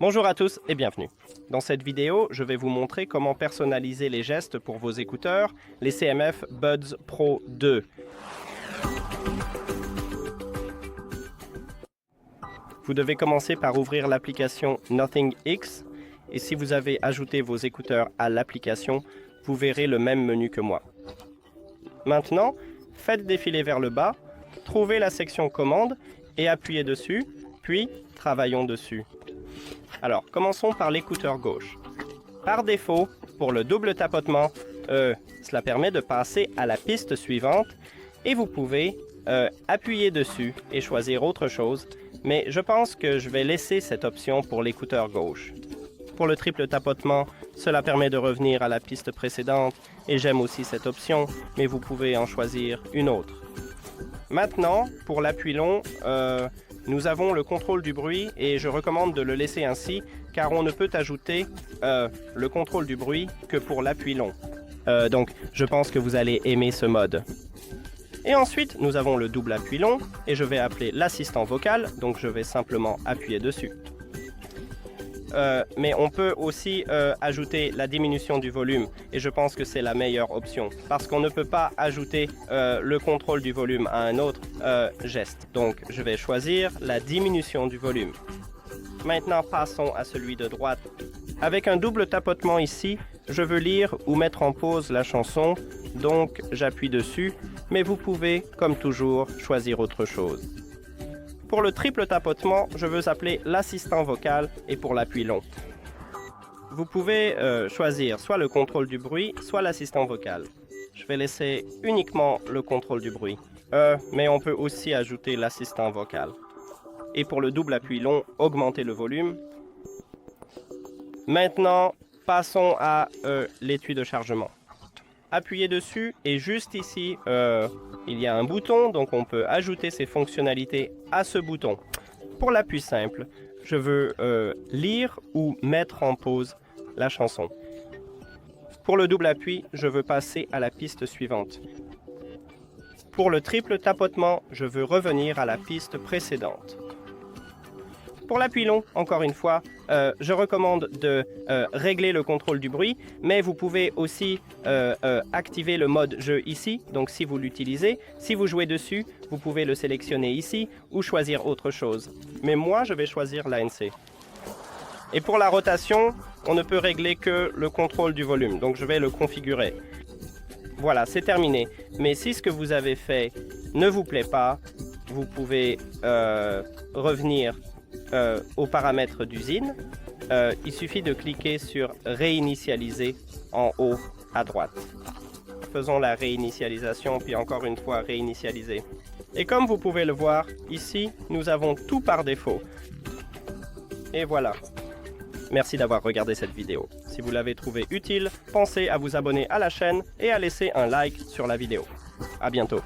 Bonjour à tous et bienvenue. Dans cette vidéo, je vais vous montrer comment personnaliser les gestes pour vos écouteurs, les CMF Buds Pro 2. Vous devez commencer par ouvrir l'application Nothing X et si vous avez ajouté vos écouteurs à l'application, vous verrez le même menu que moi. Maintenant, faites défiler vers le bas, trouvez la section commande et appuyez dessus, puis travaillons dessus. Alors, commençons par l'écouteur gauche. Par défaut, pour le double tapotement, cela permet de passer à la piste suivante et vous pouvez appuyer dessus et choisir autre chose, mais je pense que je vais laisser cette option pour l'écouteur gauche. Pour le triple tapotement, cela permet de revenir à la piste précédente et j'aime aussi cette option, mais vous pouvez en choisir une autre. Maintenant, pour l'appui long, nous avons le contrôle du bruit et je recommande de le laisser ainsi car on ne peut ajouter le contrôle du bruit que pour l'appui long. Donc, je pense que vous allez aimer ce mode. Et ensuite, nous avons le double appui long et je vais appeler l'assistant vocal, donc je vais simplement appuyer dessus. Mais on peut aussi ajouter la diminution du volume et je pense que c'est la meilleure option parce qu'on ne peut pas ajouter le contrôle du volume à un autre geste. Donc je vais choisir la diminution du volume. Maintenant passons à celui de droite. Avec un double tapotement ici, je veux lire ou mettre en pause la chanson, donc j'appuie dessus, mais vous pouvez, comme toujours, choisir autre chose. Pour le triple tapotement, je veux appeler l'assistant vocal et pour l'appui long. Vous pouvez choisir soit le contrôle du bruit, soit l'assistant vocal. Je vais laisser uniquement le contrôle du bruit, mais on peut aussi ajouter l'assistant vocal. Et pour le double appui long, augmenter le volume. Maintenant, passons à l'étui de chargement. Appuyez dessus et juste ici, il y a un bouton, donc on peut ajouter ces fonctionnalités à ce bouton. Pour l'appui simple, je veux lire ou mettre en pause la chanson. Pour le double appui, je veux passer à la piste suivante. Pour le triple tapotement, je veux revenir à la piste précédente. Pour l'appui long, encore une fois, je recommande de régler le contrôle du bruit, mais vous pouvez aussi activer le mode jeu ici, donc si vous l'utilisez. Si vous jouez dessus, vous pouvez le sélectionner ici ou choisir autre chose. Mais moi, je vais choisir l'ANC. Et pour la rotation, on ne peut régler que le contrôle du volume, donc je vais le configurer. Voilà, c'est terminé. Mais si ce que vous avez fait ne vous plaît pas, vous pouvez revenir aux paramètres d'usine. Il suffit de cliquer sur réinitialiser en haut à droite. Faisons la réinitialisation, puis encore une fois réinitialiser. Et comme vous pouvez le voir, ici, nous avons tout par défaut. Et voilà. Merci d'avoir regardé cette vidéo. Si vous l'avez trouvée utile, pensez à vous abonner à la chaîne et à laisser un like sur la vidéo. À bientôt.